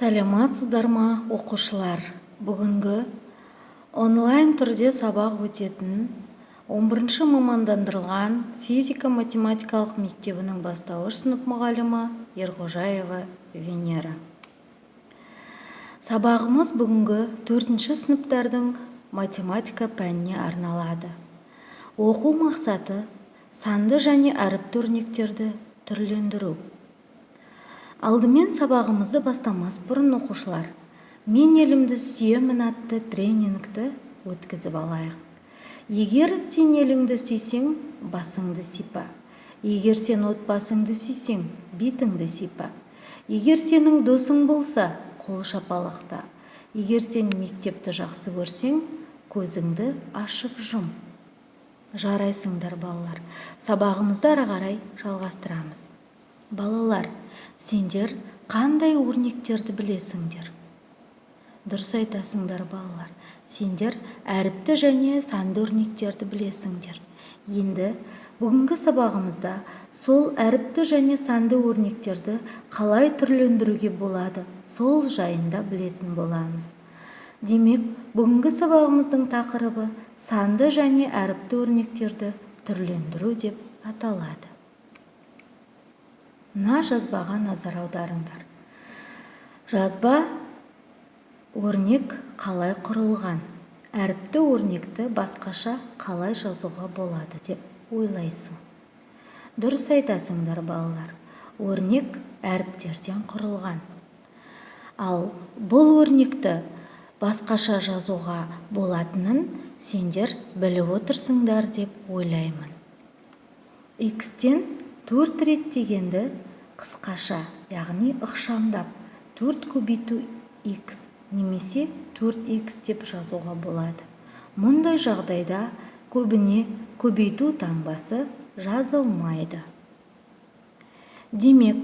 Сәлеметсіздер ма, оқушылар? Бүгінгі онлайн түрде сабақ өтетін 11-ші мамандандырылған физика-математикалық мектебінің бастауыш сынып мұғалімі Ерғожаева Венера. Сабағымыз бүгінгі 4-ші сыныптардың математика пәніне арналады. Оқу мақсаты санды және әріпті өрнектерді түрлендіру. Алдымен сабағымызды бастамас бұрын оқушылар, мен елімді сүйемін атты тренингті өткізіп алайық. Егер сен еліңді сүйсең, басыңды сипа. Егер сен отбасыңды сүйсең, бетіңді сипа. Егер сенің досың болса, қол шапалақта. Егер сен мектепті жақсы көрсең, көзіңді ашып жұм. Жарайсыңдар, балалар. Сабағымызды ары қарай жалғастырамыз. Балалар, сендер қандай өрнектерді білесіңдер? Дұрыс айтасыңдар, балалар. Сендер әріпті және санды өрнектерді білесіңдер. Енді бүгінгі сабағымызда сол әріпті және санды өрнектерді қалай түрлендіруге болады, сол жайында білетін боламыз. Демек, бүгінгі сабағымыздың тақырыбы санды және әріпті өрнектерді түрлендіру деп аталады. Мына жазбаға назар аударыңдар. Жазба өрнек қалай құрылған? Әріпті өрнекті басқаша қалай жазуға болады деп ойлайсың. Дұрыс айтасыңдар, балалар. Өрнек әріптерден құрылған. Ал бұл өрнекті басқаша жазуға болатынын сендер біліп отырсыңдар деп ойлаймын. X-тен 4 рет дегенді қысқаша, яғни ықшамдап 4 көбейту x немесе 4x деп жазуға болады. Мұндай жағдайда көбіне көбейту таңбасы жазылмайды. Демек,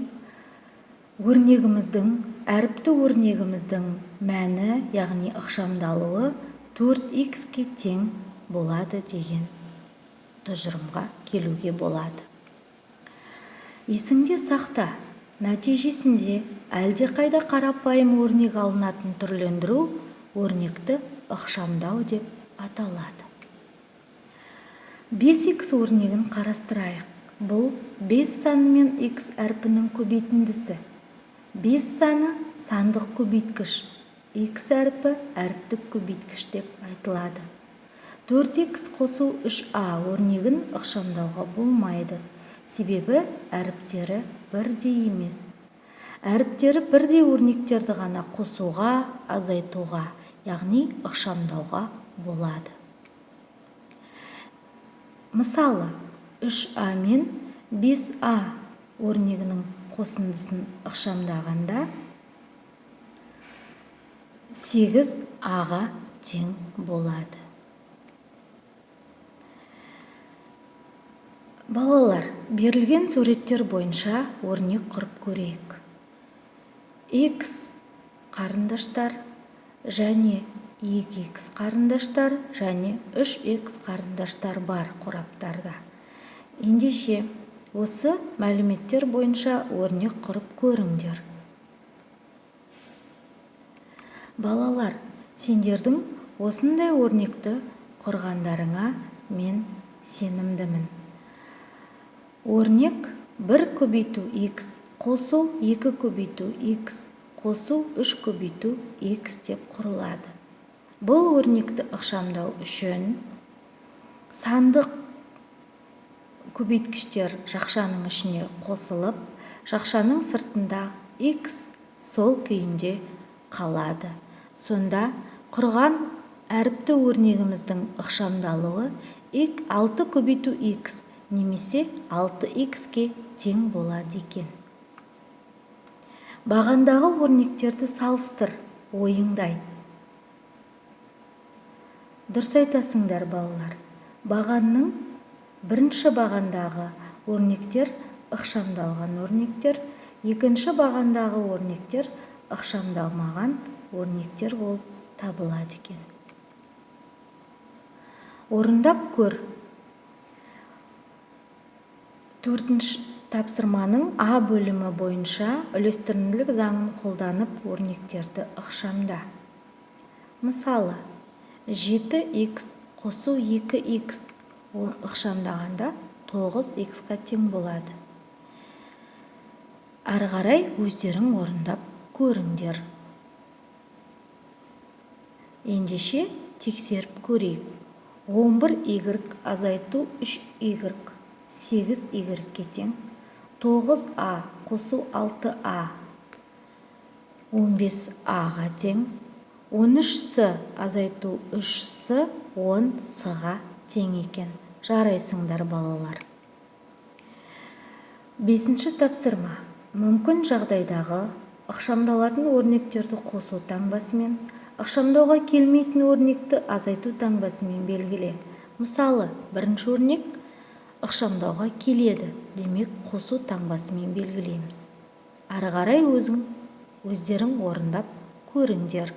өрнегіміздің, әріпті өрнегіміздің мәні, яғни ықшамдалуы 4x-ке тең болады деген тұжырымға келуге болады. Есіңде сақта, нәтижесінде әлдеқайда қарапайым өрнек алынатын түрлендіру өрнекті ықшамдау деп аталады. 5x өрнегін қарастырайық. Бұл 5 саны мен x әрпінің көбейтіндісі. 5 саны сандық көбейткіш, x әрпі әріптік көбейткіш деп айтылады. 4x қосу 3a өрнегін ықшамдауға болмайды. Себебі әріптері бірдей емес. Әріптері бірдей өрнектерді ғана қосуға, азайтуға, яғни ықшамдауға болады. Мысалы, 3a мен 5a өрнегінің қосындысын ықшамдағанда 8a-ға тең болады. Балалар, берілген суреттер бойынша өрнек құрып көрейік. X қарындаштар және 2x қарындаштар және 3x қарындаштар бар қораптарда. Ендеше, осы мәліметтер бойынша өрнек құрып көріңдер. Балалар, сендердің осындай өрнекті құрғандарыңа мен сенімдімін. Өрнек 1 көбейту x қосу 2 көбейту x қосу 3 көбейту x деп құрылады. Бұл өрнекті ықшамдау үшін сандық көбейткіштер жақшаның ішіне қосылып, жақшаның сыртында x сол күйінде қалады. Сонда құрған әріпті өрнегіміздің ықшамдалуы 6 көбейту x немесе 6x-ке тең болады екен. Бағандағы өрнектерді салыстыр, ойыңдай. Дұрыс айтасыңдар, балалар. Бағанның бірінші бағандағы өрнектер ықшамдалған өрнектер, екінші бағандағы өрнектер ықшамдалмаған өрнектер болып табылады екен. Орындап көр. Тапсырманың А бөлімі бойынша үлестірімділік заңын қолданып өрнектерді ықшамда. Мысалы, 7х қосу 2х ықшамдағанда 9х-қа тең болады. Ары қарай өздерің орындап көріңдер. Ендеше тексеріп көрейік. 11y азайту 3y 8y-ге тең. 9a қосу 6a 15a-ға тең. 13s азайту 3s 10s-ға тең екен. Жарайсыңдар балалар. 5-ші тапсырма. Мүмкін жағдайдағы ықшамдалатын өрнектерді қосу таңбасымен, ықшамдауға келмейтін өрнекті азайту таңбасымен белгіле. Мысалы, бірінші өрнек ықшамдауға келеді, демек қосу таңбасымен белгілейміз. Ары қарай өздерің орындап көріңдер.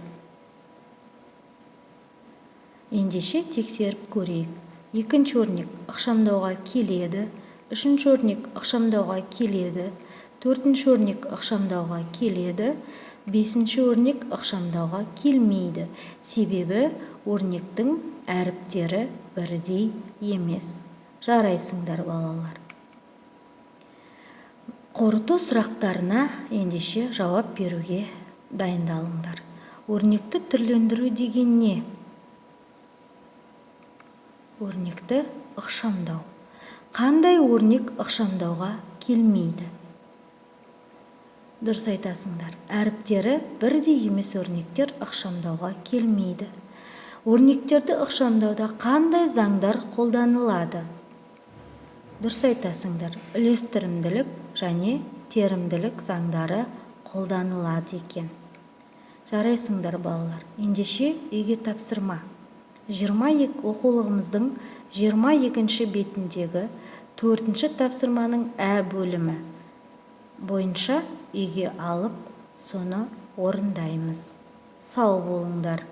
Ендеше тексеріп көрейік. Екінші өрнек ықшамдауға келеді, үшінші өрнек ықшамдауға келеді, төртінші өрнек ықшамдауға келеді, бесінші өрнек ықшамдауға келмейді. Себебі өрнектің әріптері бірдей емес. Жарайсыңдар балалар. Қорыту сұрақтарына ендеше жауап беруге дайындалыңдар. Өрнекті түрлендіру деген не? Өрнекті ықшамдау. Қандай өрнек ықшамдауға келмейді? Дұрыс айтасыңдар. Әріптері бірдей емес өрнектер ықшамдауға келмейді. Өрнектерді ықшамдауда қандай заңдар қолданылады? Дұрыс айтасыңдар. Үлестірімділік және терімділік заңдары қолданылады екен. Жарайсыңдар балалар. Ендеше үйге тапсырма. Оқулығымыздың 22-ші бетіндегі 4-ші тапсырманың Ә бөлімі бойынша үйге алып, соны орындаймыз. Сау болыңдар.